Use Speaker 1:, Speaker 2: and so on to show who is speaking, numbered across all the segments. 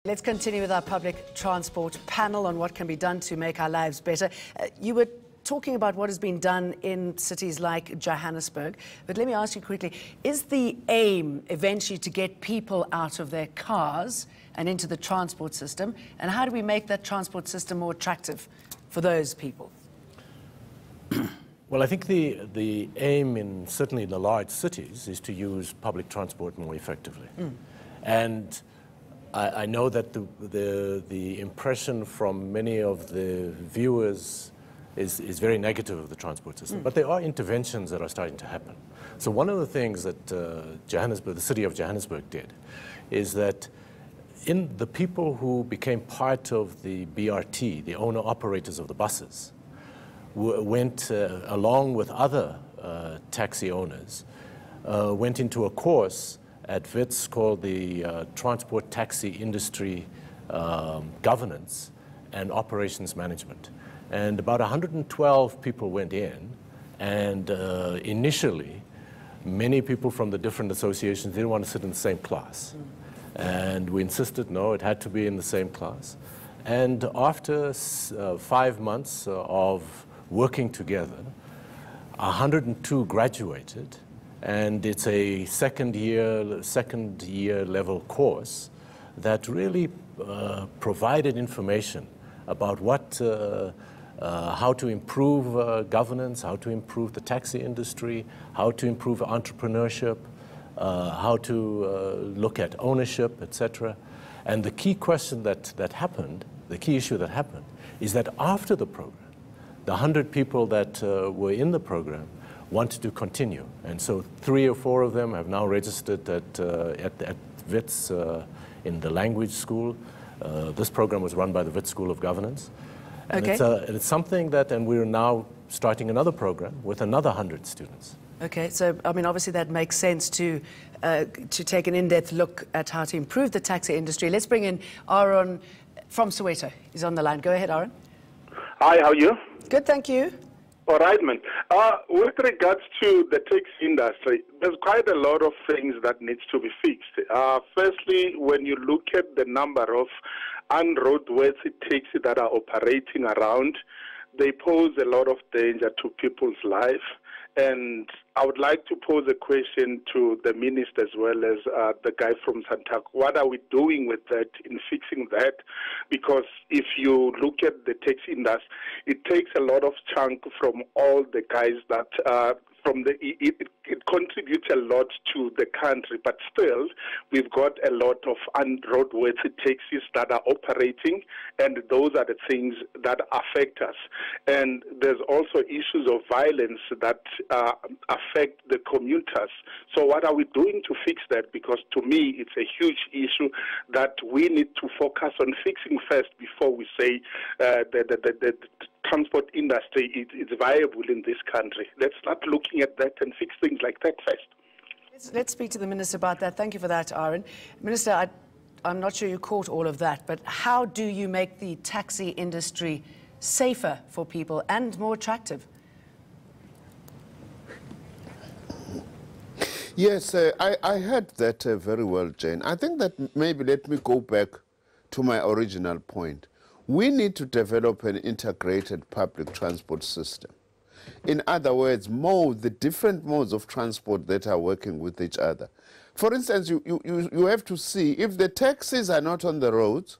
Speaker 1: Let's continue with our public transport panel on what can be done to make our lives better. You were talking about what has been done in cities like Johannesburg, but let me ask you quickly, is the aim eventually to get people out of their cars and into the transport system? And how do we make that transport system more attractive for those people?
Speaker 2: Well, I think the aim, certainly in the large cities, is to use public transport more effectively. And I know that the impression from many of the viewers is very negative of the transport system, but there are interventions that are starting to happen. So one of the things that the city of Johannesburg did is that in the people who became part of the BRT, the owner-operators of the buses, went along with other taxi owners, went into a course at WITS called the Transport Taxi Industry Governance and Operations Management. And about 112 people went in, and initially, many people from the different associations didn't want to sit in the same class. And we insisted, no, it had to be in the same class. And after 5 months of working together, 102 graduated. And it's a second year level course that really provided information about how to improve governance, how to improve the taxi industry, how to improve entrepreneurship, how to look at ownership, etc. And the key question that happened, the key issue that happened, is that after the program, the 100 people that were in the program wanted to continue. And so 3 or 4 of them have now registered at WITS in the language school. This program was run by the WITS School of Governance. And it's something that, and we're now starting another program with another 100 students.
Speaker 1: Okay, so I mean, obviously that makes sense to take an in-depth look at how to improve the taxi industry. Let's bring in Aaron from Soweto. He's on the line. Go ahead, Aaron.
Speaker 3: Hi, how are you?
Speaker 1: Good, thank you.
Speaker 3: All right, man. With regards to the taxi industry, there's quite a lot of things that needs to be fixed. Firstly, when you look at the number of unroadworthy taxis that are operating around, they pose a lot of danger to people's life. And I would like to pose a question to the minister as well as the guy from Santaco. What are we doing with that in fixing that? Because if you look at the taxi industry, it takes a lot of chunk from all the guys that it contributes a lot to the country, but still we've got a lot of unroadworthy taxis that are operating, and those are the things that affect us. And there's also issues of violence that affect the commuters. So what are we doing to fix that? Because to me, it's a huge issue that we need to focus on fixing first before we say the transport industry is viable in this country. Let's start looking at that and fix things like that first.
Speaker 1: Let's speak to the Minister about that. Thank you for that, Aaron. Minister, I'm not sure you caught all of that, but how do you make the taxi industry safer for people and more attractive?
Speaker 4: Yes, I heard that very well, Jane. I think that maybe let me go back to my original point. We need to develop an integrated public transport system. In other words, the different modes of transport that are working with each other. For instance, you have to see if the taxis are not on the roads,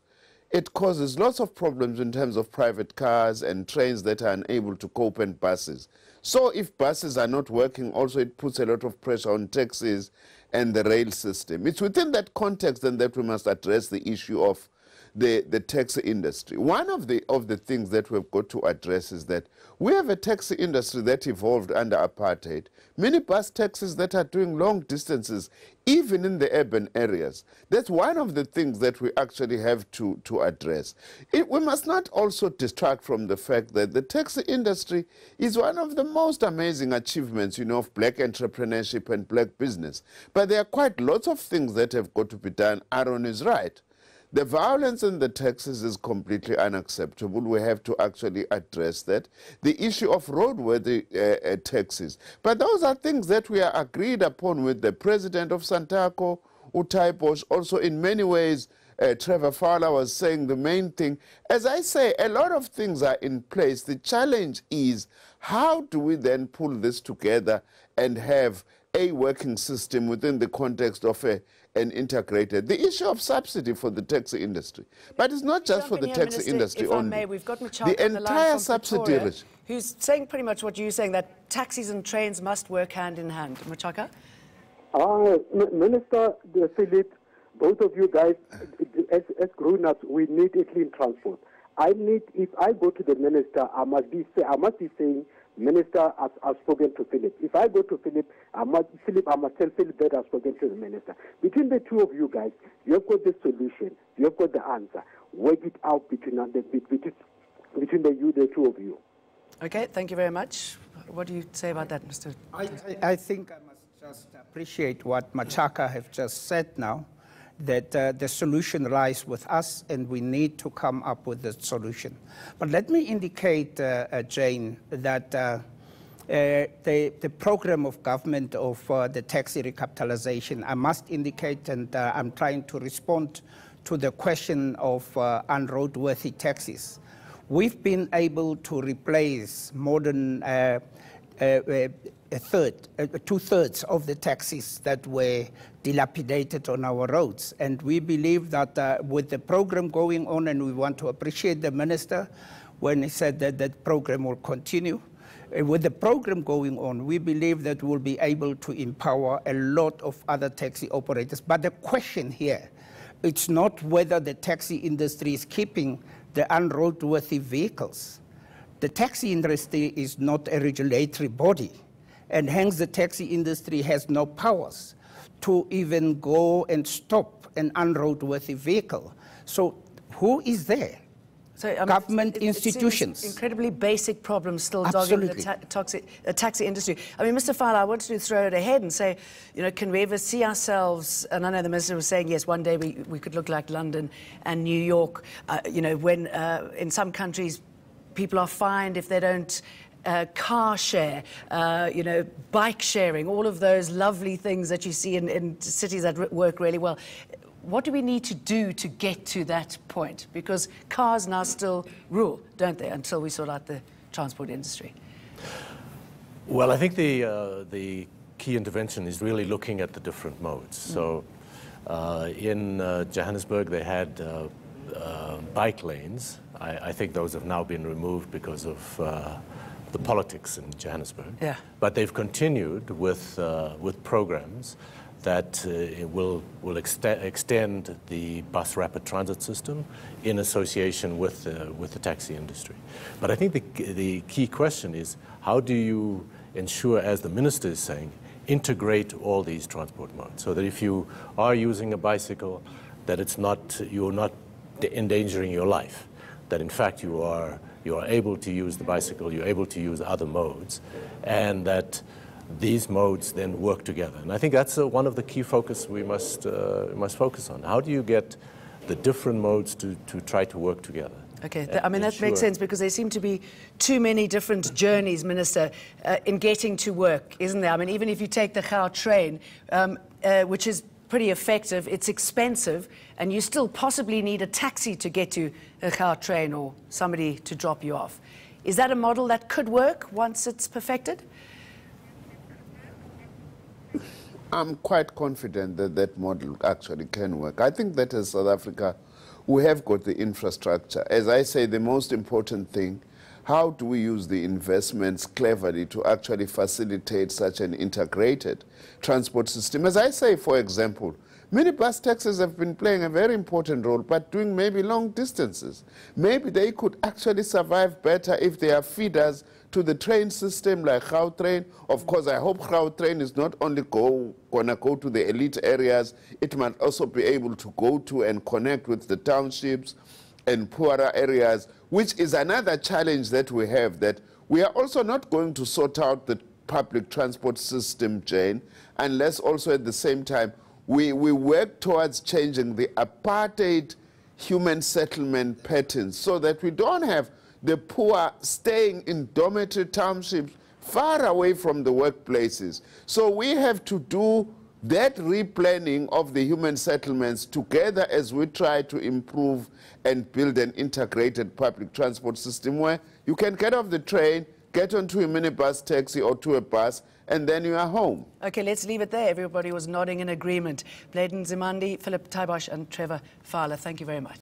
Speaker 4: it causes lots of problems in terms of private cars and trains that are unable to cope, and buses. So if buses are not working, also it puts a lot of pressure on taxis and the rail system. It's within that context then that we must address the issue of the taxi industry. One of the things that we've got to address is that we have a taxi industry that evolved under apartheid. Many bus taxis that are doing long distances, even in the urban areas. That's one of the things that we actually have to address. We must not also distract from the fact that the taxi industry is one of the most amazing achievements, of black entrepreneurship and black business. But there are quite lots of things that have got to be done. Aaron is right. The violence in the taxis is completely unacceptable. We have to actually address that. The issue of roadworthy taxis. But those are things that we are agreed upon with the president of Santaco, Utai Bosch, also in many ways Trevor Fowler was saying, the main thing, as I say, a lot of things are in place. The challenge is, how do we then pull this together and have a working system within the context of an integrated, the issue of subsidy for the taxi industry. But it's not just for the taxi industry
Speaker 1: if I
Speaker 4: only.
Speaker 1: may, we've got
Speaker 4: The entire subsidy
Speaker 1: regime, who's saying pretty much what you're saying, that taxis and trains must work hand in hand. Machaka?
Speaker 5: Minister Philip, both of you guys, as grown-ups, we need a clean transport. If I go to the minister, I must be saying, Minister, I've spoken to Philip. If I go to Philip, I must tell Philip that I've spoken to the minister. Between the two of you guys, you have got the solution. You have got the answer. Work it out between the two of you.
Speaker 1: Okay, thank you very much. What do you say about that, Mr.
Speaker 6: I think I must just appreciate what Machaka have just said now, that the solution lies with us and we need to come up with the solution. But let me indicate, Jane, that the program of government of the taxi recapitalization, I must indicate, and I'm trying to respond to the question of unroadworthy taxis. We've been able to replace more than two-thirds of the taxis that were dilapidated on our roads. And we believe that with the program going on, and we want to appreciate the minister when he said that that program will continue. With the program going on, we believe that we'll be able to empower a lot of other taxi operators. But the question here, it's not whether the taxi industry is keeping the unroadworthy vehicles. The taxi industry is not a regulatory body, and hence the taxi industry has no powers to even go and stop an unroadworthy vehicle. So who is there?
Speaker 1: So, I mean,
Speaker 6: government institutions.
Speaker 1: Incredibly basic problems still dogging the taxi industry. I mean, Mr. Fowler, I wanted to throw it ahead and say, you know, can we ever see ourselves, and I know the minister was saying, yes, one day we could look like London and New York, you know, when in some countries people are fined if they don't car share, you know, bike sharing, all of those lovely things that you see in cities that work really well. What do we need to do to get to that point? Because cars now still rule, don't they, until we sort out the transport industry?
Speaker 2: Well, I think the key intervention is really looking at the different modes. So in Johannesburg, they had bike lanes. I think those have now been removed because of the politics in Johannesburg.
Speaker 1: Yeah.
Speaker 2: But they've continued with programs that will extend the bus rapid transit system in association with the taxi industry. But I think the key question is, how do you ensure, as the minister is saying, integrate all these transport modes, so that if you are using a bicycle, that you're not endangering your life, that in fact you are able to use the bicycle, you're able to use other modes, and that these modes then work together. And I think that's one of the key focus we must focus on. How do you get the different modes to try to work together?
Speaker 1: Okay, I mean, that makes sense, because there seem to be too many different journeys, Minister, in getting to work, isn't there? I mean, even if you take the Gau train, which is pretty effective, it's expensive, and you still possibly need a taxi to get to a Gau train or somebody to drop you off. Is that a model that could work once it's perfected?
Speaker 4: I'm quite confident that that model actually can work. I think that as South Africa, we have got the infrastructure. As I say, the most important thing, how do we use the investments cleverly to actually facilitate such an integrated transport system? As I say, for example, minibus taxis have been playing a very important role, but doing maybe long distances. Maybe they could actually survive better if they are feeders to the train system like Gau train. Of course, I hope Gau train is not only gonna go to the elite areas, it might also be able to go to and connect with the townships and poorer areas, which is another challenge that we have, that we are also not going to sort out the public transport system, Jane, unless also at the same time we work towards changing the apartheid human settlement patterns, so that we don't have the poor staying in dormitory townships far away from the workplaces. So we have to do that replanning of the human settlements together as we try to improve and build an integrated public transport system where you can get off the train, get onto a minibus taxi or to a bus, and then you are home.
Speaker 1: Okay, let's leave it there. Everybody was nodding in agreement. Bladen Zimandi, Philip Taibosh and Trevor Fowler, thank you very much.